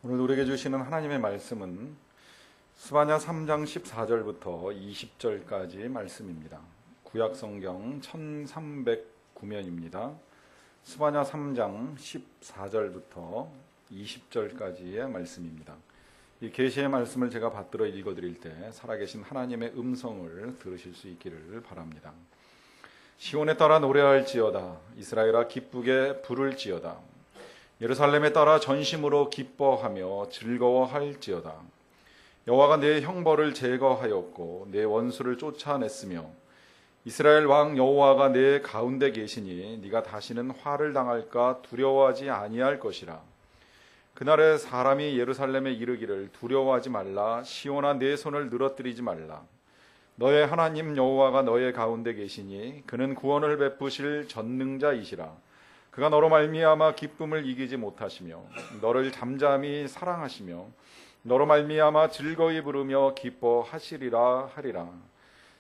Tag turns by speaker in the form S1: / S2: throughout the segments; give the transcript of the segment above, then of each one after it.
S1: 오늘 우리에게 주시는 하나님의 말씀은 스바냐 3장 14절부터 20절까지 말씀입니다. 구약성경 1309면입니다. 스바냐 3장 14절부터 20절까지의 말씀입니다. 이 계시의 말씀을 제가 받들어 읽어드릴 때 살아계신 하나님의 음성을 들으실 수 있기를 바랍니다. 시온에 따라 노래할지어다. 이스라엘아 기쁘게 부를지어다. 예루살렘에 따라 전심으로 기뻐하며 즐거워할지어다. 여호와가 내 형벌을 제거하였고 내 원수를 쫓아냈으며 이스라엘 왕 여호와가 내 가운데 계시니 네가 다시는 화를 당할까 두려워하지 아니할 것이라. 그날에 사람이 예루살렘에 이르기를 두려워하지 말라. 시온아 내 손을 늘어뜨리지 말라. 너의 하나님 여호와가 너의 가운데 계시니 그는 구원을 베푸실 전능자이시라. 그가 너로 말미암아 기쁨을 이기지 못하시며 너를 잠잠히 사랑하시며 너로 말미암아 즐거이 부르며 기뻐하시리라 하리라.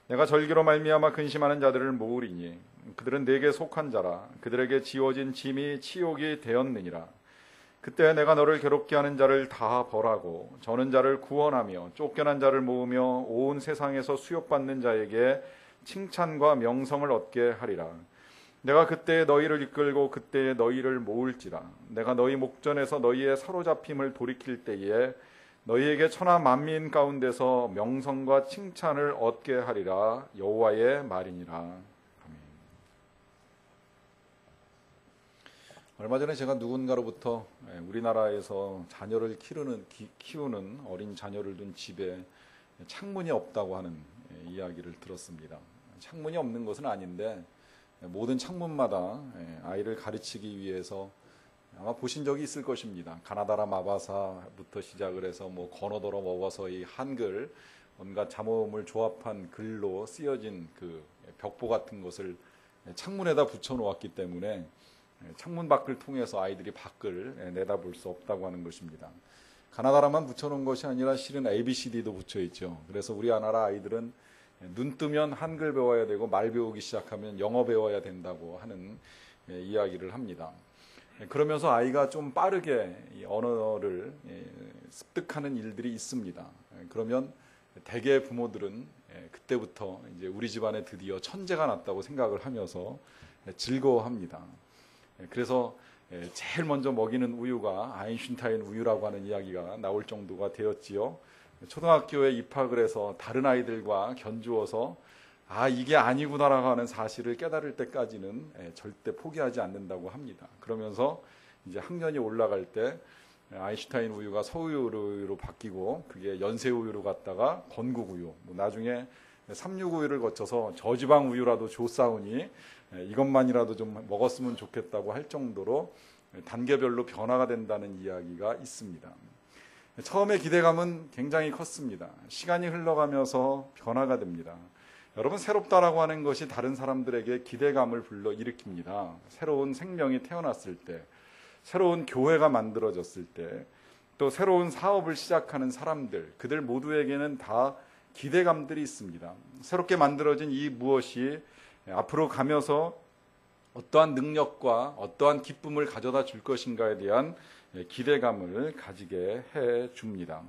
S1: 내가 절기로 말미암아 근심하는 자들을 모으리니 그들은 내게 속한 자라. 그들에게 지워진 짐이 치욕이 되었느니라. 그때 내가 너를 괴롭게 하는 자를 다 벌하고 저는 자를 구원하며 쫓겨난 자를 모으며 온 세상에서 수욕받는 자에게 칭찬과 명성을 얻게 하리라. 내가 그때에 너희를 이끌고 그때에 너희를 모을지라. 내가 너희 목전에서 너희의 사로잡힘을 돌이킬 때에 너희에게 천하 만민 가운데서 명성과 칭찬을 얻게 하리라. 여호와의 말이니라. 아멘. 얼마 전에 제가 누군가로부터 우리나라에서 자녀를 키우는 어린 자녀를 둔 집에 창문이 없다고 하는 이야기를 들었습니다. 창문이 없는 것은 아닌데 모든 창문마다 아이를 가르치기 위해서 아마 보신 적이 있을 것입니다. 가나다라 마바사부터 시작을 해서 건어더러 먹어서 이 한글 온갖 잠음을 조합한 글로 쓰여진 그 벽보 같은 것을 창문에다 붙여 놓았기 때문에 창문 밖을 통해서 아이들이 밖을 내다볼 수 없다고 하는 것입니다. 가나다라만 붙여 놓은 것이 아니라 실은 ABCD도 붙여 있죠. 그래서 우리 나라 아이들은 눈 뜨면 한글 배워야 되고 말 배우기 시작하면 영어 배워야 된다고 하는 이야기를 합니다. 그러면서 아이가 좀 빠르게 이 언어를 습득하는 일들이 있습니다. 그러면 대개 부모들은 그때부터 이제 우리 집안에 드디어 천재가 났다고 생각을 하면서 즐거워합니다. 그래서 제일 먼저 먹이는 우유가 아인슈타인 우유라고 하는 이야기가 나올 정도가 되었지요. 초등학교에 입학을 해서 다른 아이들과 견주어서 이게 아니구나라고 하는 사실을 깨달을 때까지는 절대 포기하지 않는다고 합니다. 그러면서 이제 학년이 올라갈 때 아인슈타인 우유가 서우유로 바뀌고 그게 연세우유로 갔다가 건국우유, 나중에 삼육우유를 거쳐서 저지방 우유라도 좋사오니 이것만이라도 좀 먹었으면 좋겠다고 할 정도로 단계별로 변화가 된다는 이야기가 있습니다. 처음에 기대감은 굉장히 컸습니다. 시간이 흘러가면서 변화가 됩니다. 여러분, 새롭다라고 하는 것이 다른 사람들에게 기대감을 불러일으킵니다. 새로운 생명이 태어났을 때, 새로운 교회가 만들어졌을 때, 또 새로운 사업을 시작하는 사람들, 그들 모두에게는 다 기대감들이 있습니다. 새롭게 만들어진 이 무엇이 앞으로 가면서 어떠한 능력과 어떠한 기쁨을 가져다 줄 것인가에 대한 기대감을 가지게 해줍니다.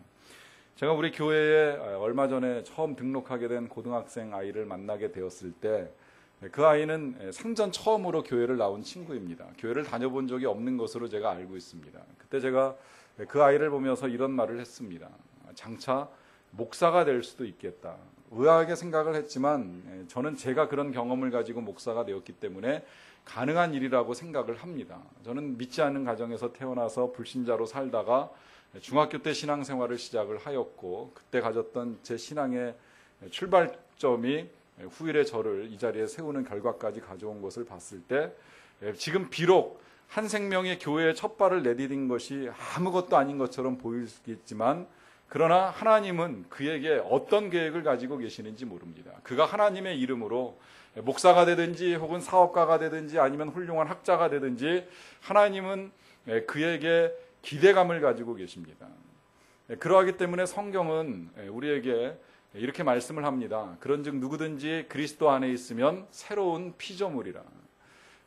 S1: 제가 우리 교회에 얼마 전에 처음 등록하게 된 고등학생 아이를 만나게 되었을 때 그 아이는 생전 처음으로 교회를 나온 친구입니다. 교회를 다녀본 적이 없는 것으로 제가 알고 있습니다. 그때 제가 그 아이를 보면서 이런 말을 했습니다. 장차 목사가 될 수도 있겠다. 의아하게 생각을 했지만 저는 제가 그런 경험을 가지고 목사가 되었기 때문에 가능한 일이라고 생각을 합니다. 저는 믿지 않는 가정에서 태어나서 불신자로 살다가 중학교 때 신앙생활을 시작을 하였고 그때 가졌던 제 신앙의 출발점이 후일에 저를 이 자리에 세우는 결과까지 가져온 것을 봤을 때 지금 비록 한 생명의 교회에 첫 발을 내디딘 것이 아무것도 아닌 것처럼 보이겠지만 그러나 하나님은 그에게 어떤 계획을 가지고 계시는지 모릅니다. 그가 하나님의 이름으로 목사가 되든지 혹은 사업가가 되든지 아니면 훌륭한 학자가 되든지 하나님은 그에게 기대감을 가지고 계십니다. 그러하기 때문에 성경은 우리에게 이렇게 말씀을 합니다. 그런즉 누구든지 그리스도 안에 있으면 새로운 피조물이라.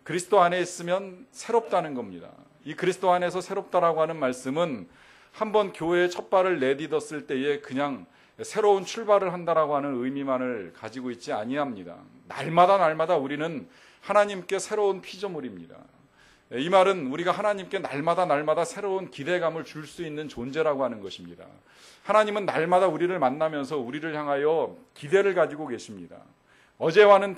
S1: 그리스도 안에 있으면 새롭다는 겁니다. 이 그리스도 안에서 새롭다라고 하는 말씀은 한번 교회에 첫 발을 내딛었을 때에 그냥 새로운 출발을 한다라고 하는 의미만을 가지고 있지 아니합니다. 날마다 우리는 하나님께 새로운 피조물입니다. 이 말은 우리가 하나님께 날마다 새로운 기대감을 줄 수 있는 존재라고 하는 것입니다. 하나님은 날마다 우리를 만나면서 우리를 향하여 기대를 가지고 계십니다. 어제와는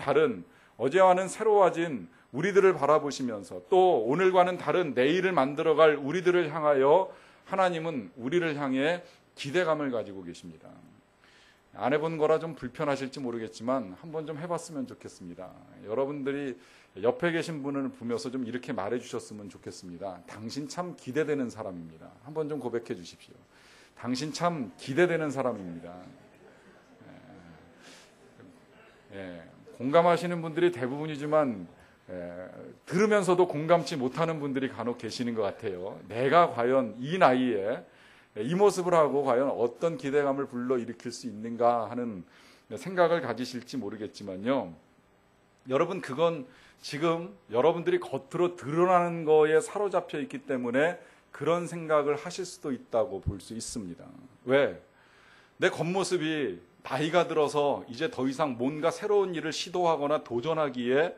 S1: 새로워진 우리들을 바라보시면서 또 오늘과는 다른 내일을 만들어갈 우리들을 향하여 하나님은 우리를 향해 기대감을 가지고 계십니다. 안 해본 거라 좀 불편하실지 모르겠지만 한번 좀 해봤으면 좋겠습니다. 여러분들이 옆에 계신 분을 보면서 좀 이렇게 말해 주셨으면 좋겠습니다. 당신 참 기대되는 사람입니다. 한번 좀 고백해 주십시오. 당신 참 기대되는 사람입니다. 공감하시는 분들이 대부분이지만 들으면서도 공감치 못하는 분들이 간혹 계시는 것 같아요. 내가 과연 이 나이에 이 모습을 하고 과연 어떤 기대감을 불러일으킬 수 있는가 하는 생각을 가지실지 모르겠지만요. 여러분, 그건 지금 여러분들이 겉으로 드러나는 거에 사로잡혀 있기 때문에 그런 생각을 하실 수도 있다고 볼 수 있습니다. 왜? 내 겉모습이 나이가 들어서 이제 더 이상 뭔가 새로운 일을 시도하거나 도전하기에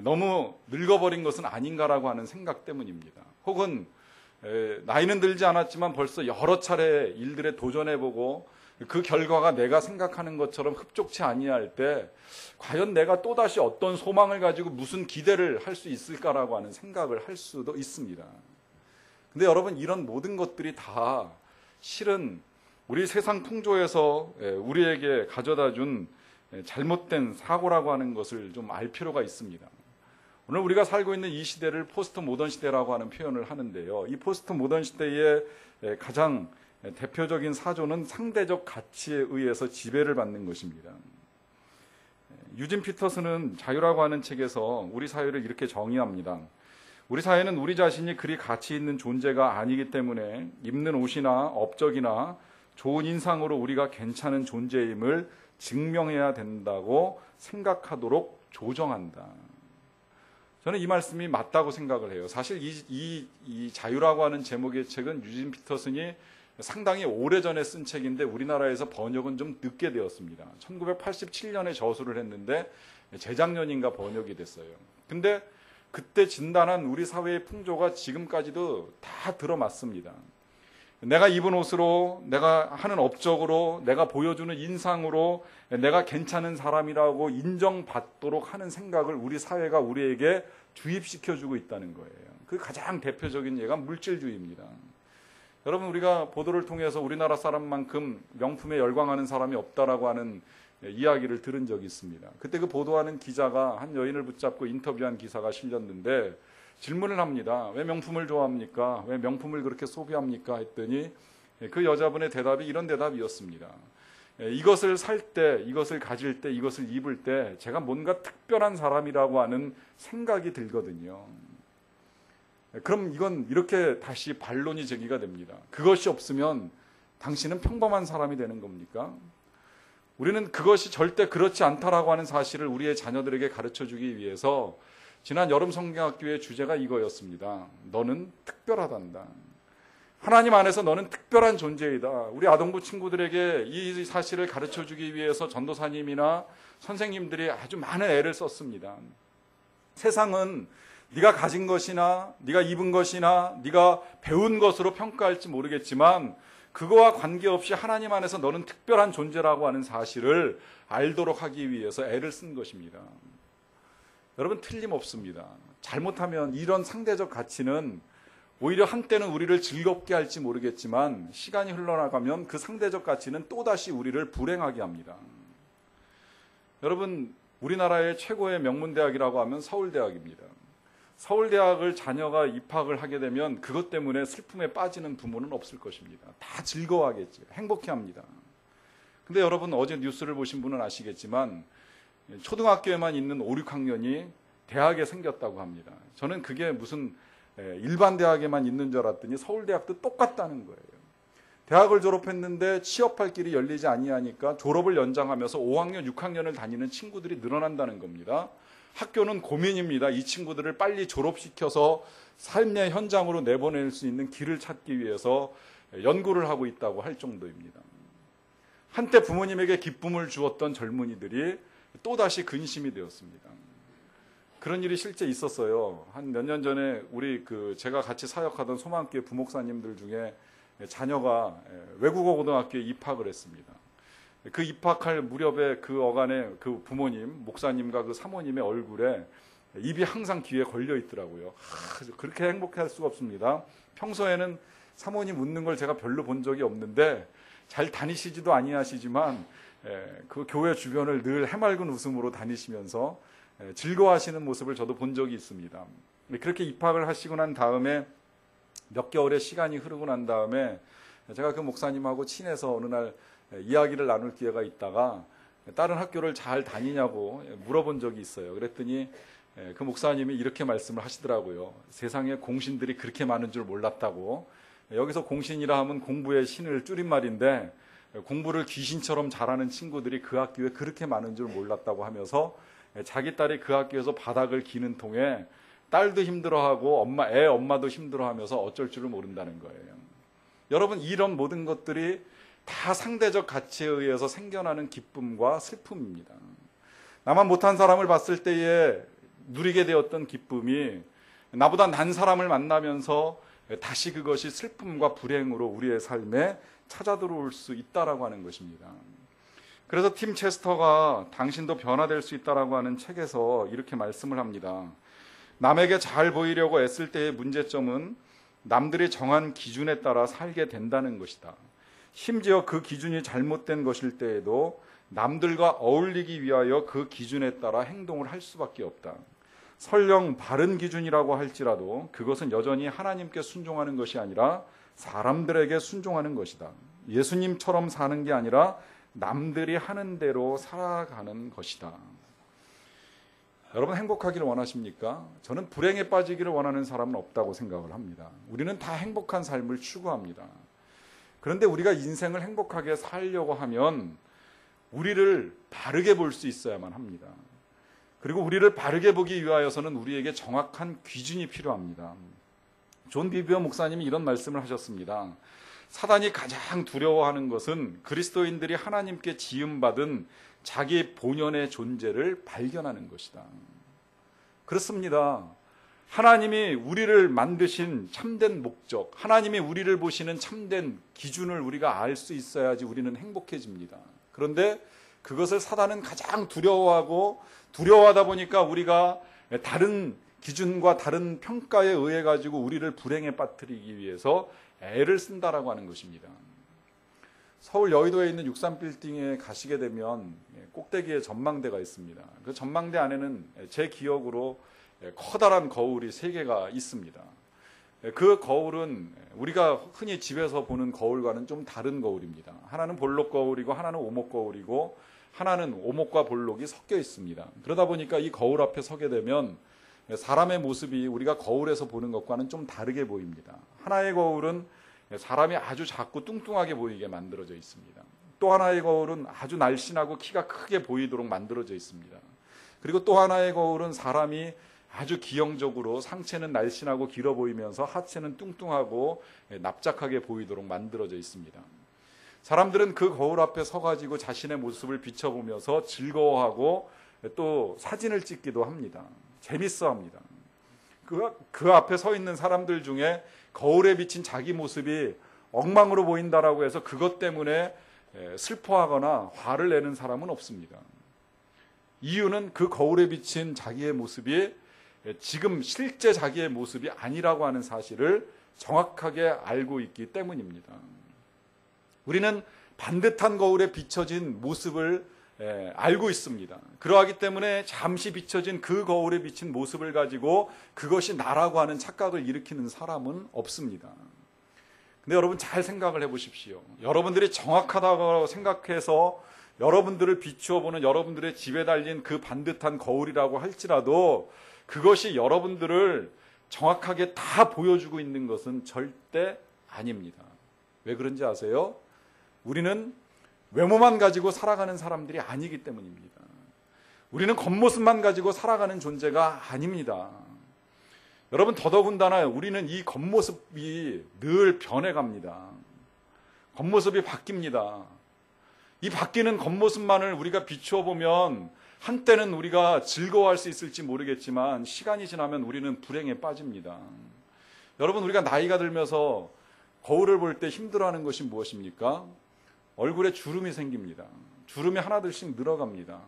S1: 너무 늙어버린 것은 아닌가라고 하는 생각 때문입니다. 혹은 나이는 들지 않았지만 벌써 여러 차례 일들에 도전해보고 그 결과가 내가 생각하는 것처럼 흡족치 아니할 때 과연 내가 또다시 어떤 소망을 가지고 무슨 기대를 할 수 있을까라고 하는 생각을 할 수도 있습니다. 근데 여러분, 이런 모든 것들이 다 실은 우리 세상 풍조에서 우리에게 가져다 준 잘못된 사고라고 하는 것을 좀 알 필요가 있습니다. 오늘 우리가 살고 있는 이 시대를 포스트 모던 시대라고 하는 표현을 하는데요. 이 포스트 모던 시대의 가장 대표적인 사조는 상대적 가치에 의해서 지배를 받는 것입니다. 유진 피터슨은 자유라고 하는 책에서 우리 사회를 이렇게 정의합니다. 우리 사회는 우리 자신이 그리 가치 있는 존재가 아니기 때문에 입는 옷이나 업적이나 좋은 인상으로 우리가 괜찮은 존재임을 증명해야 된다고 생각하도록 조정한다. 저는 이 말씀이 맞다고 생각을 해요. 사실 이 자유라고 하는 제목의 책은 유진 피터슨이 상당히 오래전에 쓴 책인데 우리나라에서 번역은 좀 늦게 되었습니다. 1987년에 저술을 했는데 재작년인가 번역이 됐어요. 근데 그때 진단한 우리 사회의 풍조가 지금까지도 다 들어맞습니다. 내가 입은 옷으로, 내가 하는 업적으로, 내가 보여주는 인상으로 내가 괜찮은 사람이라고 인정받도록 하는 생각을 우리 사회가 우리에게 주입시켜주고 있다는 거예요. 그 가장 대표적인 예가 물질주의입니다. 여러분, 우리가 보도를 통해서 우리나라 사람만큼 명품에 열광하는 사람이 없다라고 하는 이야기를 들은 적이 있습니다. 그때 그 보도하는 기자가 한 여인을 붙잡고 인터뷰한 기사가 실렸는데 질문을 합니다. 왜 명품을 좋아합니까? 왜 명품을 그렇게 소비합니까? 했더니 그 여자분의 대답이 이런 대답이었습니다. 이것을 살 때, 이것을 가질 때, 이것을 입을 때 제가 뭔가 특별한 사람이라고 하는 생각이 들거든요. 그럼 이건 이렇게 다시 반론이 제기가 됩니다. 그것이 없으면 당신은 평범한 사람이 되는 겁니까? 우리는 그것이 절대 그렇지 않다라고 하는 사실을 우리의 자녀들에게 가르쳐주기 위해서 지난 여름 성경학교의 주제가 이거였습니다. 너는 특별하단다. 하나님 안에서 너는 특별한 존재이다. 우리 아동부 친구들에게 이 사실을 가르쳐주기 위해서 전도사님이나 선생님들이 아주 많은 애를 썼습니다. 세상은 네가 가진 것이나 네가 입은 것이나 네가 배운 것으로 평가할지 모르겠지만 그거와 관계없이 하나님 안에서 너는 특별한 존재라고 하는 사실을 알도록 하기 위해서 애를 쓴 것입니다. 여러분, 틀림없습니다. 잘못하면 이런 상대적 가치는 오히려 한때는 우리를 즐겁게 할지 모르겠지만 시간이 흘러나가면 그 상대적 가치는 또다시 우리를 불행하게 합니다. 여러분, 우리나라의 최고의 명문대학이라고 하면 서울대학입니다. 서울대학을 자녀가 입학을 하게 되면 그것 때문에 슬픔에 빠지는 부모는 없을 것입니다. 다 즐거워하겠죠. 행복해합니다. 근데 여러분, 어제 뉴스를 보신 분은 아시겠지만 초등학교에만 있는 5, 6학년이 대학에 생겼다고 합니다. 저는 그게 무슨 일반 대학에만 있는 줄 알았더니 서울대학도 똑같다는 거예요. 대학을 졸업했는데 취업할 길이 열리지 아니하니까 졸업을 연장하면서 5학년, 6학년을 다니는 친구들이 늘어난다는 겁니다. 학교는 고민입니다. 이 친구들을 빨리 졸업시켜서 삶의 현장으로 내보낼 수 있는 길을 찾기 위해서 연구를 하고 있다고 할 정도입니다. 한때 부모님에게 기쁨을 주었던 젊은이들이 또다시 근심이 되었습니다. 그런 일이 실제 있었어요. 한 몇 년 전에 제가 같이 사역하던 소망교회 부목사님들 중에 자녀가 외국어 고등학교에 입학을 했습니다. 그 입학할 무렵에 그 어간에 그 부모님, 목사님과 그 사모님의 얼굴에 입이 항상 귀에 걸려 있더라고요. 그렇게 행복할 수가 없습니다. 평소에는 사모님 웃는 걸 제가 별로 본 적이 없는데 잘 다니시지도 아니하시지만 그 교회 주변을 늘 해맑은 웃음으로 다니시면서 즐거워하시는 모습을 저도 본 적이 있습니다. 그렇게 입학을 하시고 난 다음에 몇 개월의 시간이 흐르고 난 다음에 제가 그 목사님하고 친해서 어느 날 이야기를 나눌 기회가 있다가 다른 학교를 잘 다니냐고 물어본 적이 있어요. 그랬더니 그 목사님이 이렇게 말씀을 하시더라고요. 세상에 공신들이 그렇게 많은 줄 몰랐다고. 여기서 공신이라 하면 공부의 신을 줄임말인데 공부를 귀신처럼 잘하는 친구들이 그 학교에 그렇게 많은 줄 몰랐다고 하면서 자기 딸이 그 학교에서 바닥을 기는 통에 딸도 힘들어하고 엄마도 힘들어하면서 어쩔 줄을 모른다는 거예요. 여러분, 이런 모든 것들이 다 상대적 가치에 의해서 생겨나는 기쁨과 슬픔입니다. 나만 못한 사람을 봤을 때에 누리게 되었던 기쁨이 나보다 난 사람을 만나면서 다시 그것이 슬픔과 불행으로 우리의 삶에 찾아들어올 수 있다라고 하는 것입니다. 그래서 팀 체스터가 당신도 변화될 수 있다라고 하는 책에서 이렇게 말씀을 합니다. 남에게 잘 보이려고 애쓸 때의 문제점은 남들이 정한 기준에 따라 살게 된다는 것이다. 심지어 그 기준이 잘못된 것일 때에도 남들과 어울리기 위하여 그 기준에 따라 행동을 할 수밖에 없다. 설령 바른 기준이라고 할지라도 그것은 여전히 하나님께 순종하는 것이 아니라 사람들에게 순종하는 것이다. 예수님처럼 사는 게 아니라 남들이 하는 대로 살아가는 것이다. 여러분, 행복하기를 원하십니까? 저는 불행에 빠지기를 원하는 사람은 없다고 생각을 합니다. 우리는 다 행복한 삶을 추구합니다. 그런데 우리가 인생을 행복하게 살려고 하면 우리를 바르게 볼 수 있어야만 합니다. 그리고 우리를 바르게 보기 위하여서는 우리에게 정확한 기준이 필요합니다. 존 비비어 목사님이 이런 말씀을 하셨습니다. 사단이 가장 두려워하는 것은 그리스도인들이 하나님께 지음받은 자기 본연의 존재를 발견하는 것이다. 그렇습니다. 하나님이 우리를 만드신 참된 목적, 하나님이 우리를 보시는 참된 기준을 우리가 알 수 있어야지 우리는 행복해집니다. 그런데 그것을 사단은 가장 두려워하다 보니까 우리가 다른 기준과 다른 평가에 의해 가지고 우리를 불행에 빠뜨리기 위해서 애를 쓴다라고 하는 것입니다. 서울 여의도에 있는 63빌딩에 가시게 되면 꼭대기에 전망대가 있습니다. 그 전망대 안에는 제 기억으로 커다란 거울이 3개가 있습니다. 그 거울은 우리가 흔히 집에서 보는 거울과는 좀 다른 거울입니다. 하나는 볼록 거울이고 하나는 오목 거울이고 하나는 오목과 볼록이 섞여 있습니다. 그러다 보니까 이 거울 앞에 서게 되면 사람의 모습이 우리가 거울에서 보는 것과는 좀 다르게 보입니다. 하나의 거울은 사람이 아주 작고 뚱뚱하게 보이게 만들어져 있습니다. 또 하나의 거울은 아주 날씬하고 키가 크게 보이도록 만들어져 있습니다. 그리고 또 하나의 거울은 사람이 아주 기형적으로 상체는 날씬하고 길어 보이면서 하체는 뚱뚱하고 납작하게 보이도록 만들어져 있습니다. 사람들은 그 거울 앞에 서가지고 자신의 모습을 비춰보면서 즐거워하고 또 사진을 찍기도 합니다. 재밌어합니다. 그 앞에 서 있는 사람들 중에 거울에 비친 자기 모습이 엉망으로 보인다라고 해서 그것 때문에 슬퍼하거나 화를 내는 사람은 없습니다. 이유는 그 거울에 비친 자기의 모습이 지금 실제 자기의 모습이 아니라고 하는 사실을 정확하게 알고 있기 때문입니다. 우리는 반듯한 거울에 비춰진 모습을 알고 있습니다. 그러하기 때문에 잠시 비춰진 그 거울에 비친 모습을 가지고 그것이 나라고 하는 착각을 일으키는 사람은 없습니다. 근데 여러분, 잘 생각을 해보십시오. 여러분들이 정확하다고 생각해서 여러분들을 비추어 보는 여러분들의 집에 달린 그 반듯한 거울이라고 할지라도 그것이 여러분들을 정확하게 다 보여주고 있는 것은 절대 아닙니다. 왜 그런지 아세요? 우리는 외모만 가지고 살아가는 사람들이 아니기 때문입니다. 우리는 겉모습만 가지고 살아가는 존재가 아닙니다. 여러분, 더더군다나 우리는 이 겉모습이 늘 변해갑니다. 겉모습이 바뀝니다. 이 바뀌는 겉모습만을 우리가 비추어 보면 한때는 우리가 즐거워할 수 있을지 모르겠지만 시간이 지나면 우리는 불행에 빠집니다. 여러분, 우리가 나이가 들면서 거울을 볼 때 힘들어하는 것이 무엇입니까? 얼굴에 주름이 생깁니다. 주름이 하나둘씩 늘어갑니다.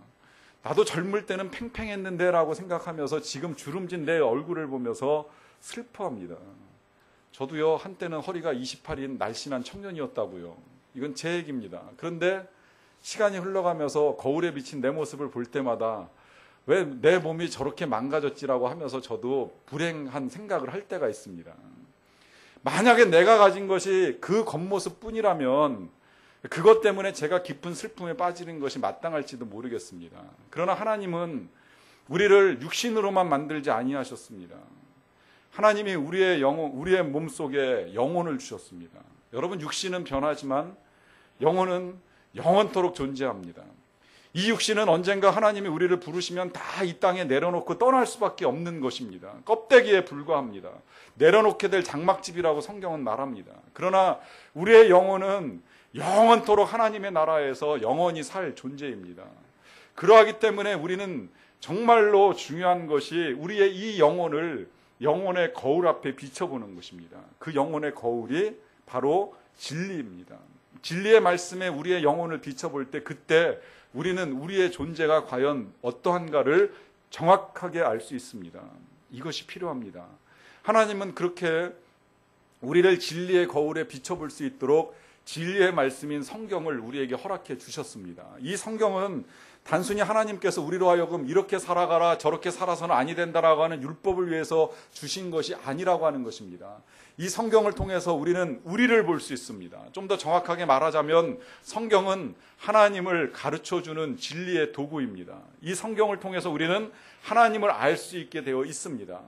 S1: 나도 젊을 때는 팽팽했는데 라고 생각하면서 지금 주름진 내 얼굴을 보면서 슬퍼합니다. 저도요, 한때는 허리가 28인 날씬한 청년이었다고요. 이건 제 얘기입니다. 그런데 시간이 흘러가면서 거울에 비친 내 모습을 볼 때마다 왜 내 몸이 저렇게 망가졌지라고 하면서 저도 불행한 생각을 할 때가 있습니다. 만약에 내가 가진 것이 그 겉모습뿐이라면 그것 때문에 제가 깊은 슬픔에 빠지는 것이 마땅할지도 모르겠습니다. 그러나 하나님은 우리를 육신으로만 만들지 아니하셨습니다. 하나님이 우리의 몸속에 영혼을 주셨습니다. 여러분, 육신은 변하지만 영혼은 영원토록 존재합니다. 이 육신은 언젠가 하나님이 우리를 부르시면 다 이 땅에 내려놓고 떠날 수밖에 없는 것입니다. 껍데기에 불과합니다. 내려놓게 될 장막집이라고 성경은 말합니다. 그러나 우리의 영혼은 영원토록 하나님의 나라에서 영원히 살 존재입니다. 그러하기 때문에 우리는 정말로 중요한 것이 우리의 이 영혼을 영혼의 거울 앞에 비춰보는 것입니다. 그 영혼의 거울이 바로 진리입니다. 진리의 말씀에 우리의 영혼을 비춰볼 때 그때 우리는 우리의 존재가 과연 어떠한가를 정확하게 알 수 있습니다. 이것이 필요합니다. 하나님은 그렇게 우리를 진리의 거울에 비춰볼 수 있도록 진리의 말씀인 성경을 우리에게 허락해 주셨습니다. 이 성경은 단순히 하나님께서 우리로 하여금 이렇게 살아가라 저렇게 살아서는 아니 된다라고 하는 율법을 위해서 주신 것이 아니라고 하는 것입니다. 이 성경을 통해서 우리는 우리를 볼 수 있습니다. 좀 더 정확하게 말하자면 성경은 하나님을 가르쳐주는 진리의 도구입니다. 이 성경을 통해서 우리는 하나님을 알 수 있게 되어 있습니다.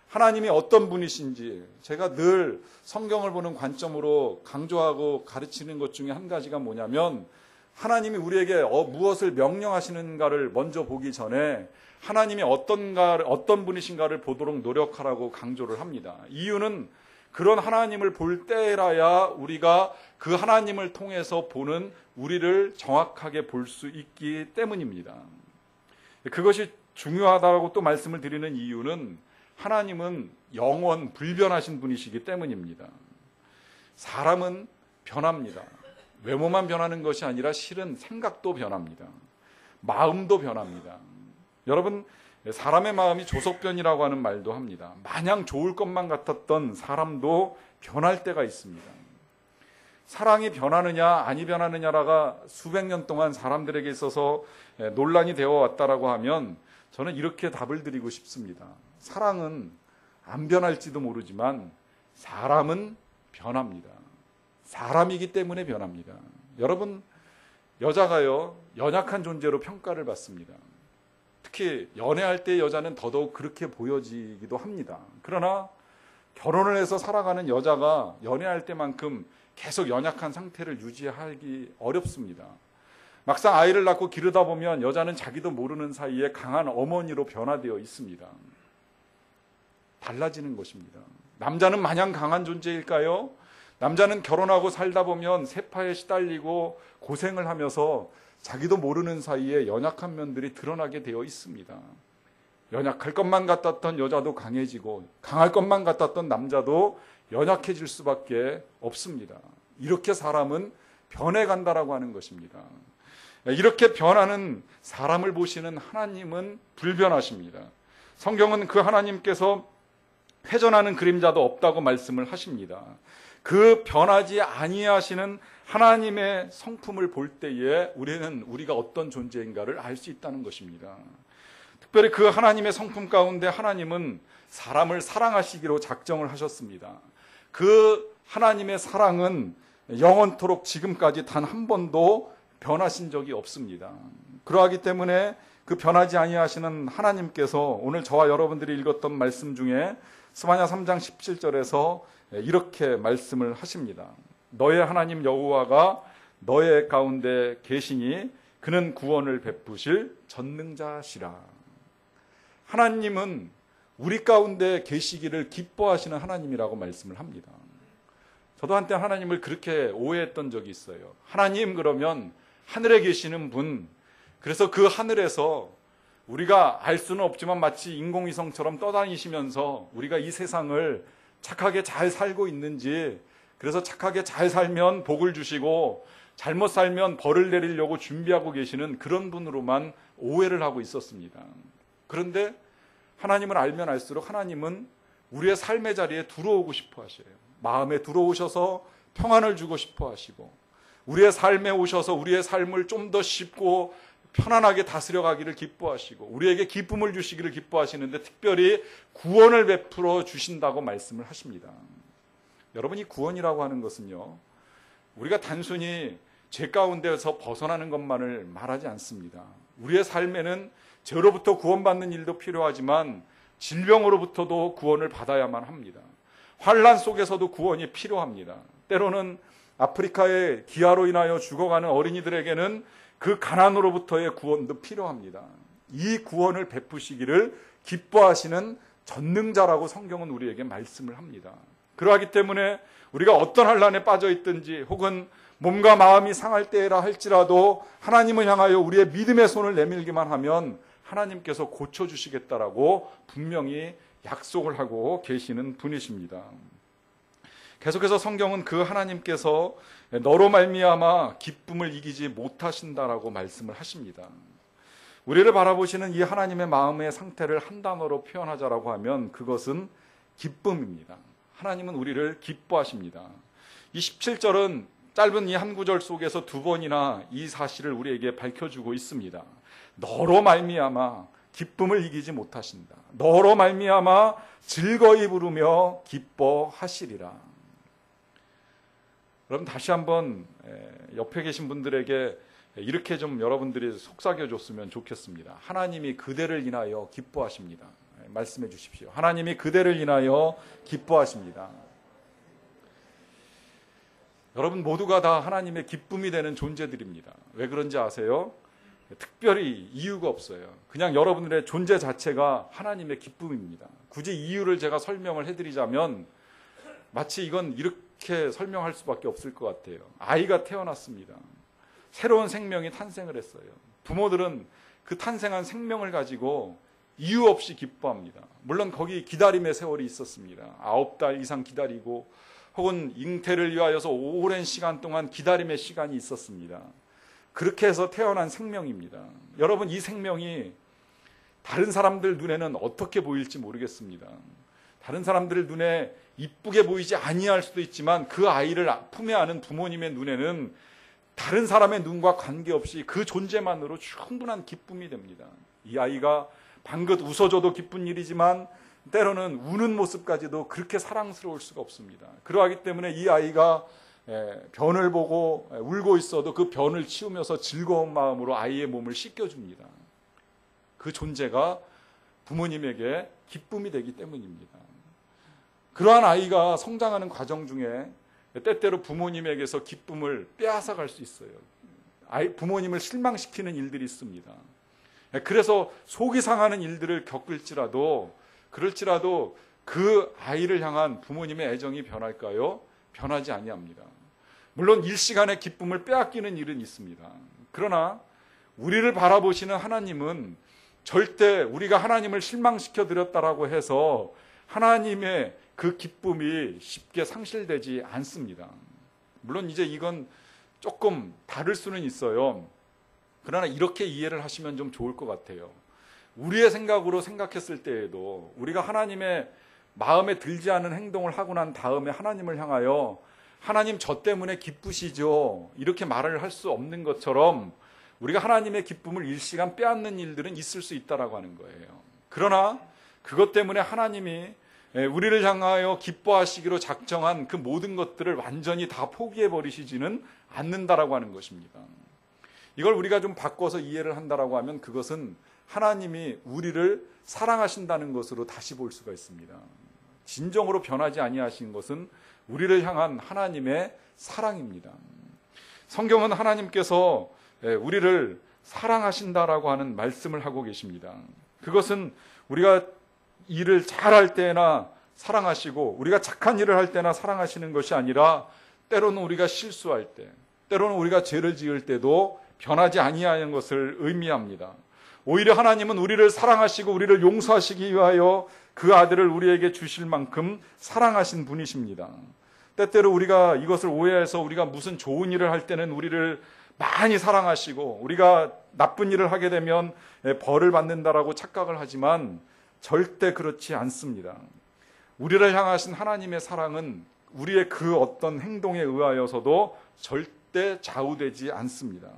S1: 하나님이 어떤 분이신지 제가 늘 성경을 보는 관점으로 강조하고 가르치는 것 중에 한 가지가 뭐냐면 하나님이 우리에게 무엇을 명령하시는가를 먼저 보기 전에 하나님이 어떤 분이신가를 보도록 노력하라고 강조를 합니다. 이유는 그런 하나님을 볼 때라야 우리가 그 하나님을 통해서 보는 우리를 정확하게 볼 수 있기 때문입니다. 그것이 중요하다고 또 말씀을 드리는 이유는 하나님은 영원 불변하신 분이시기 때문입니다. 사람은 변합니다. 외모만 변하는 것이 아니라 실은 생각도 변합니다. 마음도 변합니다. 여러분, 사람의 마음이 조석변이라고 하는 말도 합니다. 마냥 좋을 것만 같았던 사람도 변할 때가 있습니다. 사랑이 변하느냐 아니 변하느냐가 수백 년 동안 사람들에게 있어서 논란이 되어 왔다라고 하면 저는 이렇게 답을 드리고 싶습니다. 사랑은 안 변할지도 모르지만 사람은 변합니다. 사람이기 때문에 변합니다. 여러분, 여자가요 연약한 존재로 평가를 받습니다. 특히 연애할 때 여자는 더더욱 그렇게 보여지기도 합니다. 그러나 결혼을 해서 살아가는 여자가 연애할 때만큼 계속 연약한 상태를 유지하기 어렵습니다. 막상 아이를 낳고 기르다 보면 여자는 자기도 모르는 사이에 강한 어머니로 변화되어 있습니다. 달라지는 것입니다. 남자는 마냥 강한 존재일까요? 남자는 결혼하고 살다 보면 세파에 시달리고 고생을 하면서 자기도 모르는 사이에 연약한 면들이 드러나게 되어 있습니다. 연약할 것만 같았던 여자도 강해지고 강할 것만 같았던 남자도 연약해질 수밖에 없습니다. 이렇게 사람은 변해간다라고 하는 것입니다. 이렇게 변하는 사람을 보시는 하나님은 불변하십니다. 성경은 그 하나님께서 회전하는 그림자도 없다고 말씀을 하십니다. 그 변하지 아니하시는 하나님의 성품을 볼 때에 우리는 우리가 어떤 존재인가를 알 수 있다는 것입니다. 특별히 그 하나님의 성품 가운데 하나님은 사람을 사랑하시기로 작정을 하셨습니다. 그 하나님의 사랑은 영원토록 지금까지 단 한 번도 변하신 적이 없습니다. 그러하기 때문에 그 변하지 아니하시는 하나님께서 오늘 저와 여러분들이 읽었던 말씀 중에 스바냐 3장 17절에서 이렇게 말씀을 하십니다. 너의 하나님 여호와가 너의 가운데 계시니 그는 구원을 베푸실 전능자시라. 하나님은 우리 가운데 계시기를 기뻐하시는 하나님이라고 말씀을 합니다. 저도 한때 하나님을 그렇게 오해했던 적이 있어요. 하나님 그러면 하늘에 계시는 분, 그래서 그 하늘에서 우리가 알 수는 없지만 마치 인공위성처럼 떠다니시면서 우리가 이 세상을 착하게 잘 살고 있는지, 그래서 착하게 잘 살면 복을 주시고 잘못 살면 벌을 내리려고 준비하고 계시는 그런 분으로만 오해를 하고 있었습니다. 그런데 하나님을 알면 알수록 하나님은 우리의 삶의 자리에 들어오고 싶어 하셔요. 마음에 들어오셔서 평안을 주고 싶어 하시고, 우리의 삶에 오셔서 우리의 삶을 좀 더 쉽고 편안하게 다스려가기를 기뻐하시고, 우리에게 기쁨을 주시기를 기뻐하시는데 특별히 구원을 베풀어 주신다고 말씀을 하십니다. 여러분, 이 구원이라고 하는 것은요, 우리가 단순히 죄 가운데서 벗어나는 것만을 말하지 않습니다. 우리의 삶에는 죄로부터 구원받는 일도 필요하지만 질병으로부터도 구원을 받아야만 합니다. 환난 속에서도 구원이 필요합니다. 때로는 아프리카의 기아로 인하여 죽어가는 어린이들에게는 그 가난으로부터의 구원도 필요합니다. 이 구원을 베푸시기를 기뻐하시는 전능자라고 성경은 우리에게 말씀을 합니다. 그러하기 때문에 우리가 어떤 환난에 빠져 있든지 혹은 몸과 마음이 상할 때라 할지라도 하나님을 향하여 우리의 믿음의 손을 내밀기만 하면 하나님께서 고쳐주시겠다라고 분명히 약속을 하고 계시는 분이십니다. 계속해서 성경은 그 하나님께서 너로 말미암아 기쁨을 이기지 못하신다라고 말씀을 하십니다. 우리를 바라보시는 이 하나님의 마음의 상태를 한 단어로 표현하자라고 하면 그것은 기쁨입니다. 하나님은 우리를 기뻐하십니다. 이 17절은 짧은 이 한 구절 속에서 두 번이나 이 사실을 우리에게 밝혀주고 있습니다. 너로 말미암아 기쁨을 이기지 못하신다. 너로 말미암아 즐거이 부르며 기뻐하시리라. 여러분, 다시 한번 옆에 계신 분들에게 이렇게 좀 여러분들이 속삭여줬으면 좋겠습니다. 하나님이 그대를 인하여 기뻐하십니다. 말씀해 주십시오. 하나님이 그대를 인하여 기뻐하십니다. 여러분 모두가 다 하나님의 기쁨이 되는 존재들입니다. 왜 그런지 아세요? 특별히 이유가 없어요. 그냥 여러분들의 존재 자체가 하나님의 기쁨입니다. 굳이 이유를 제가 설명을 해드리자면 마치 이건 이렇게 설명할 수밖에 없을 것 같아요. 아이가 태어났습니다. 새로운 생명이 탄생을 했어요. 부모들은 그 탄생한 생명을 가지고 이유 없이 기뻐합니다. 물론 거기 기다림의 세월이 있었습니다. 9달 이상 기다리고 혹은 잉태를 위하여서 오랜 시간 동안 기다림의 시간이 있었습니다. 그렇게 해서 태어난 생명입니다. 여러분, 이 생명이 다른 사람들 눈에는 어떻게 보일지 모르겠습니다. 다른 사람들 눈에 이쁘게 보이지 아니할 수도 있지만 그 아이를 품에 안은 부모님의 눈에는 다른 사람의 눈과 관계없이 그 존재만으로 충분한 기쁨이 됩니다. 이 아이가 방긋 웃어줘도 기쁜 일이지만 때로는 우는 모습까지도 그렇게 사랑스러울 수가 없습니다. 그러하기 때문에 이 아이가 변을 보고 울고 있어도 그 변을 치우면서 즐거운 마음으로 아이의 몸을 씻겨줍니다. 그 존재가 부모님에게 기쁨이 되기 때문입니다. 그러한 아이가 성장하는 과정 중에 때때로 부모님에게서 기쁨을 빼앗아갈 수 있어요. 부모님을 실망시키는 일들이 있습니다. 그래서 속이 상하는 일들을 겪을지라도 그럴지라도 그 아이를 향한 부모님의 애정이 변할까요? 변하지 아니합니다. 물론 일시간의 기쁨을 빼앗기는 일은 있습니다. 그러나 우리를 바라보시는 하나님은 절대 우리가 하나님을 실망시켜 드렸다라고 해서 하나님의 그 기쁨이 쉽게 상실되지 않습니다. 물론 이제 이건 조금 다를 수는 있어요. 그러나 이렇게 이해를 하시면 좀 좋을 것 같아요. 우리의 생각으로 생각했을 때에도 우리가 하나님의 마음에 들지 않은 행동을 하고 난 다음에 하나님을 향하여 하나님 저 때문에 기쁘시죠? 이렇게 말을 할 수 없는 것처럼 우리가 하나님의 기쁨을 일시간 빼앗는 일들은 있을 수 있다라고 하는 거예요. 그러나 그것 때문에 하나님이 우리를 향하여 기뻐하시기로 작정한 그 모든 것들을 완전히 다 포기해 버리시지는 않는다라고 하는 것입니다. 이걸 우리가 좀 바꿔서 이해를 한다라고 하면 그것은 하나님이 우리를 사랑하신다는 것으로 다시 볼 수가 있습니다. 진정으로 변하지 아니하신 것은 우리를 향한 하나님의 사랑입니다. 성경은 하나님께서 우리를 사랑하신다라고 하는 말씀을 하고 계십니다. 그것은 우리가 일을 잘할 때나 사랑하시고 우리가 착한 일을 할 때나 사랑하시는 것이 아니라 때로는 우리가 실수할 때, 때로는 우리가 죄를 지을 때도 변하지 아니하는 것을 의미합니다. 오히려 하나님은 우리를 사랑하시고 우리를 용서하시기 위하여 그 아들을 우리에게 주실 만큼 사랑하신 분이십니다. 때때로 우리가 이것을 오해해서 우리가 무슨 좋은 일을 할 때는 우리를 많이 사랑하시고 우리가 나쁜 일을 하게 되면 벌을 받는다라고 착각을 하지만 절대 그렇지 않습니다. 우리를 향하신 하나님의 사랑은 우리의 그 어떤 행동에 의하여서도 절대 좌우되지 않습니다.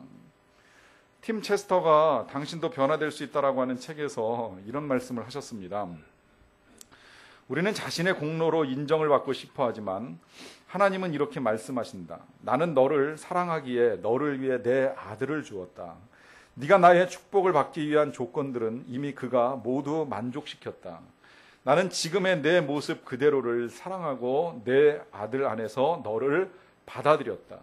S1: 팀 체스터가 당신도 변화될 수 있다라고 하는 책에서 이런 말씀을 하셨습니다. 우리는 자신의 공로로 인정을 받고 싶어 하지만 하나님은 이렇게 말씀하신다. 나는 너를 사랑하기에 너를 위해 내 아들을 주었다. 네가 나의 축복을 받기 위한 조건들은 이미 그가 모두 만족시켰다. 나는 지금의 내 모습 그대로를 사랑하고 내 아들 안에서 너를 받아들였다.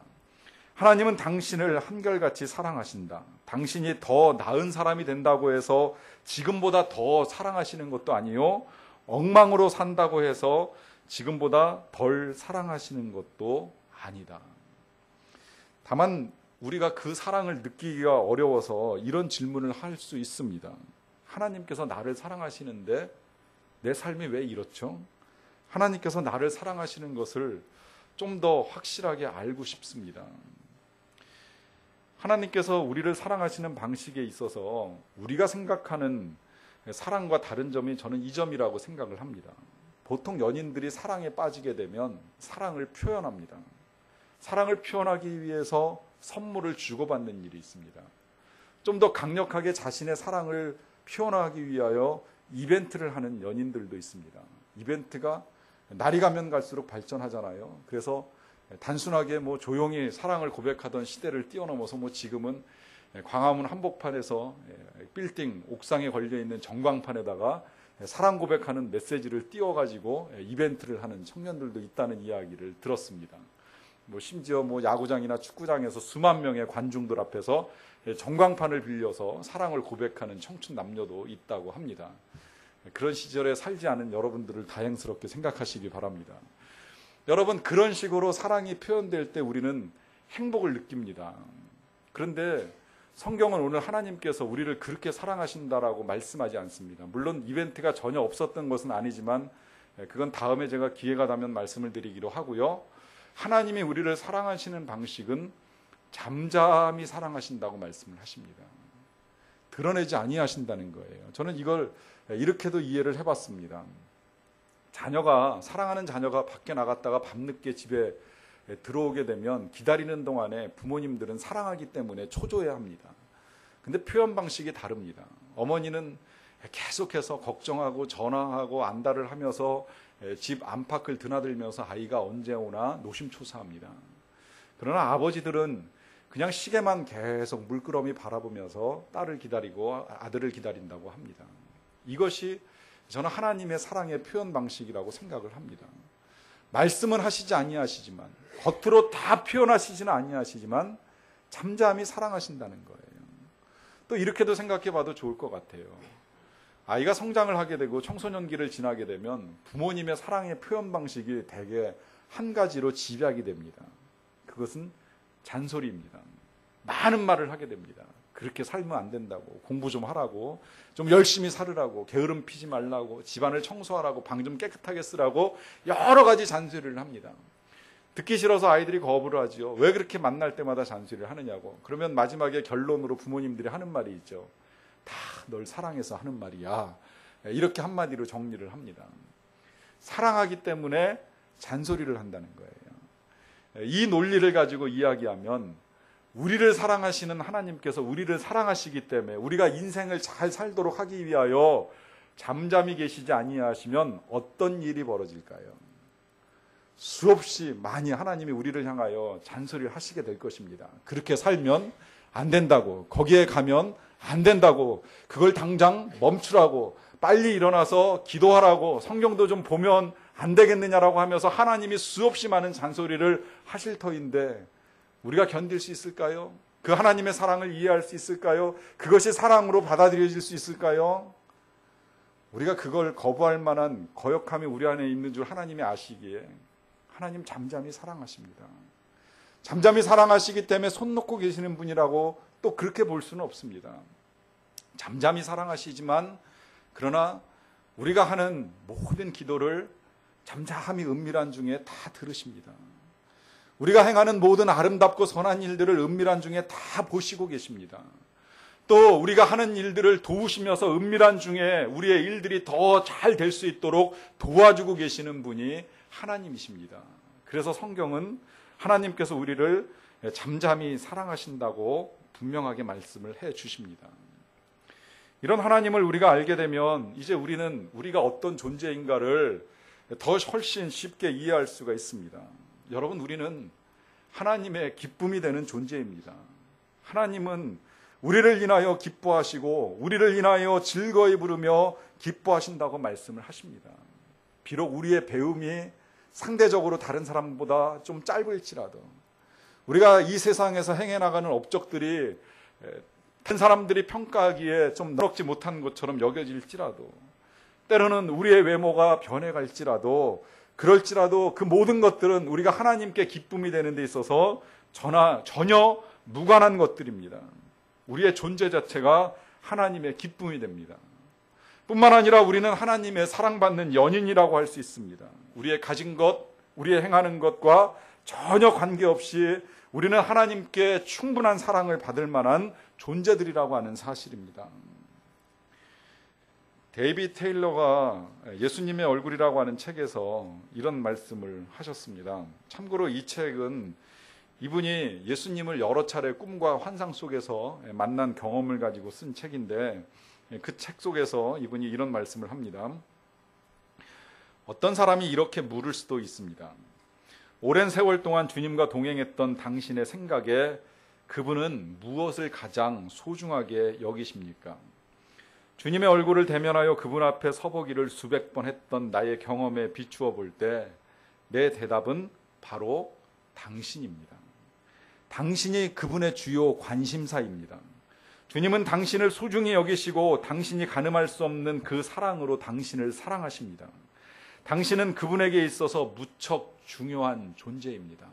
S1: 하나님은 당신을 한결같이 사랑하신다. 당신이 더 나은 사람이 된다고 해서 지금보다 더 사랑하시는 것도 아니요, 엉망으로 산다고 해서 지금보다 덜 사랑하시는 것도 아니다. 다만 우리가 그 사랑을 느끼기가 어려워서 이런 질문을 할 수 있습니다. 하나님께서 나를 사랑하시는데 내 삶이 왜 이렇죠? 하나님께서 나를 사랑하시는 것을 좀 더 확실하게 알고 싶습니다. 하나님께서 우리를 사랑하시는 방식에 있어서 우리가 생각하는 사랑과 다른 점이 저는 이 점이라고 생각을 합니다. 보통 연인들이 사랑에 빠지게 되면 사랑을 표현합니다. 사랑을 표현하기 위해서 선물을 주고받는 일이 있습니다. 좀 더 강력하게 자신의 사랑을 표현하기 위하여 이벤트를 하는 연인들도 있습니다. 이벤트가 날이 가면 갈수록 발전하잖아요. 그래서 단순하게 조용히 사랑을 고백하던 시대를 뛰어넘어서 지금은 광화문 한복판에서 빌딩 옥상에 걸려있는 전광판에다가 사랑 고백하는 메시지를 띄워가지고 이벤트를 하는 청년들도 있다는 이야기를 들었습니다. 심지어 야구장이나 축구장에서 수만 명의 관중들 앞에서 전광판을 빌려서 사랑을 고백하는 청춘 남녀도 있다고 합니다. 그런 시절에 살지 않은 여러분들을 다행스럽게 생각하시기 바랍니다. 여러분, 그런 식으로 사랑이 표현될 때 우리는 행복을 느낍니다. 그런데 성경은 오늘 하나님께서 우리를 그렇게 사랑하신다라고 말씀하지 않습니다. 물론 이벤트가 전혀 없었던 것은 아니지만 그건 다음에 제가 기회가 되면 말씀을 드리기로 하고요. 하나님이 우리를 사랑하시는 방식은 잠잠히 사랑하신다고 말씀을 하십니다. 드러내지 아니하신다는 거예요. 저는 이걸 이렇게도 이해를 해봤습니다. 사랑하는 자녀가 밖에 나갔다가 밤늦게 집에 들어오게 되면 기다리는 동안에 부모님들은 사랑하기 때문에 초조해합니다. 근데 표현 방식이 다릅니다. 어머니는 계속해서 걱정하고 전화하고 안달을 하면서 집 안팎을 드나들면서 아이가 언제 오나 노심초사합니다. 그러나 아버지들은 그냥 시계만 계속 물끄러미 바라보면서 딸을 기다리고 아들을 기다린다고 합니다. 이것이 저는 하나님의 사랑의 표현 방식이라고 생각을 합니다. 말씀은 하시지 아니하시지만, 겉으로 다 표현하시지는 아니하시지만 잠잠히 사랑하신다는 거예요. 또 이렇게도 생각해 봐도 좋을 것 같아요. 아이가 성장을 하게 되고 청소년기를 지나게 되면 부모님의 사랑의 표현 방식이 대개 한 가지로 집약이 됩니다. 그것은 잔소리입니다. 많은 말을 하게 됩니다. 그렇게 살면 안 된다고, 공부 좀 하라고, 좀 열심히 살으라고, 게으름 피지 말라고, 집안을 청소하라고, 방 좀 깨끗하게 쓰라고 여러 가지 잔소리를 합니다. 듣기 싫어서 아이들이 거부를 하죠. 왜 그렇게 만날 때마다 잔소리를 하느냐고. 그러면 마지막에 결론으로 부모님들이 하는 말이 있죠. 다 널 사랑해서 하는 말이야. 이렇게 한마디로 정리를 합니다. 사랑하기 때문에 잔소리를 한다는 거예요. 이 논리를 가지고 이야기하면 우리를 사랑하시는 하나님께서 우리를 사랑하시기 때문에 우리가 인생을 잘 살도록 하기 위하여 잠잠히 계시지 아니하시면 어떤 일이 벌어질까요? 수없이 많이 하나님이 우리를 향하여 잔소리를 하시게 될 것입니다. 그렇게 살면 안 된다고, 거기에 가면 안 된다고, 그걸 당장 멈추라고, 빨리 일어나서 기도하라고, 성경도 좀 보면 안 되겠느냐라고 하면서 하나님이 수없이 많은 잔소리를 하실 터인데 우리가 견딜 수 있을까요? 그 하나님의 사랑을 이해할 수 있을까요? 그것이 사랑으로 받아들여질 수 있을까요? 우리가 그걸 거부할 만한 거역함이 우리 안에 있는 줄 하나님이 아시기에 하나님 잠잠히 사랑하십니다. 잠잠히 사랑하시기 때문에 손 놓고 계시는 분이라고 또 그렇게 볼 수는 없습니다. 잠잠히 사랑하시지만 그러나 우리가 하는 모든 기도를 잠잠히 은밀한 중에 다 들으십니다. 우리가 행하는 모든 아름답고 선한 일들을 은밀한 중에 다 보시고 계십니다. 또 우리가 하는 일들을 도우시면서 은밀한 중에 우리의 일들이 더 잘 될 수 있도록 도와주고 계시는 분이 하나님이십니다. 그래서 성경은 하나님께서 우리를 잠잠히 사랑하신다고 분명하게 말씀을 해 주십니다. 이런 하나님을 우리가 알게 되면 이제 우리는 우리가 어떤 존재인가를 더 훨씬 쉽게 이해할 수가 있습니다. 여러분, 우리는 하나님의 기쁨이 되는 존재입니다. 하나님은 우리를 인하여 기뻐하시고 우리를 인하여 즐거이 부르며 기뻐하신다고 말씀을 하십니다. 비록 우리의 배움이 상대적으로 다른 사람보다 좀 짧을지라도 우리가 이 세상에서 행해 나가는 업적들이 다른 사람들이 평가하기에 좀 너럭지 못한 것처럼 여겨질지라도 때로는 우리의 외모가 변해갈지라도 그럴지라도 그 모든 것들은 우리가 하나님께 기쁨이 되는 데 있어서 전혀 무관한 것들입니다. 우리의 존재 자체가 하나님의 기쁨이 됩니다. 뿐만 아니라 우리는 하나님의 사랑받는 연인이라고 할 수 있습니다. 우리의 가진 것, 우리의 행하는 것과 전혀 관계없이 우리는 하나님께 충분한 사랑을 받을 만한 존재들이라고 하는 사실입니다. 데이비드 테일러가 예수님의 얼굴이라고 하는 책에서 이런 말씀을 하셨습니다. 참고로 이 책은 이분이 예수님을 여러 차례 꿈과 환상 속에서 만난 경험을 가지고 쓴 책인데 그 책 속에서 이분이 이런 말씀을 합니다. 어떤 사람이 이렇게 물을 수도 있습니다. 오랜 세월 동안 주님과 동행했던 당신의 생각에 그분은 무엇을 가장 소중하게 여기십니까? 주님의 얼굴을 대면하여 그분 앞에 서보기를 수백 번 했던 나의 경험에 비추어 볼 때 내 대답은 바로 당신입니다. 당신이 그분의 주요 관심사입니다. 주님은 당신을 소중히 여기시고 당신이 가늠할 수 없는 그 사랑으로 당신을 사랑하십니다. 당신은 그분에게 있어서 무척 중요한 존재입니다.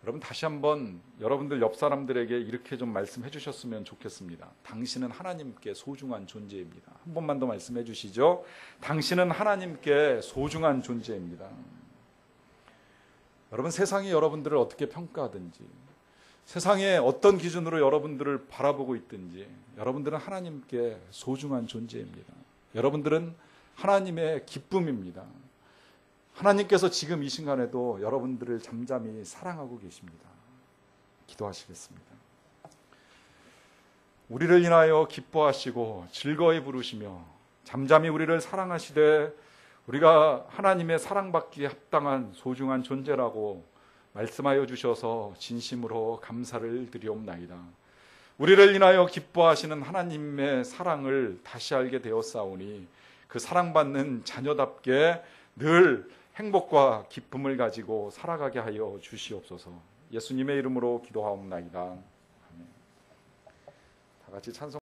S1: 여러분, 다시 한번 여러분들 옆 사람들에게 이렇게 좀 말씀해 주셨으면 좋겠습니다. 당신은 하나님께 소중한 존재입니다. 한 번만 더 말씀해 주시죠. 당신은 하나님께 소중한 존재입니다. 여러분, 세상이 여러분들을 어떻게 평가하든지 세상에 어떤 기준으로 여러분들을 바라보고 있든지 여러분들은 하나님께 소중한 존재입니다. 여러분들은 하나님의 기쁨입니다. 하나님께서 지금 이 순간에도 여러분들을 잠잠히 사랑하고 계십니다. 기도하시겠습니다. 우리를 인하여 기뻐하시고 즐거이 부르시며 잠잠히 우리를 사랑하시되 우리가 하나님의 사랑받기에 합당한 소중한 존재라고 말씀하여 주셔서 진심으로 감사를 드리옵나이다. 우리를 인하여 기뻐하시는 하나님의 사랑을 다시 알게 되었사오니 그 사랑받는 자녀답게 늘 행복과 기쁨을 가지고 살아가게 하여 주시옵소서. 예수님의 이름으로 기도하옵나이다. 아멘. 다 같이 찬송.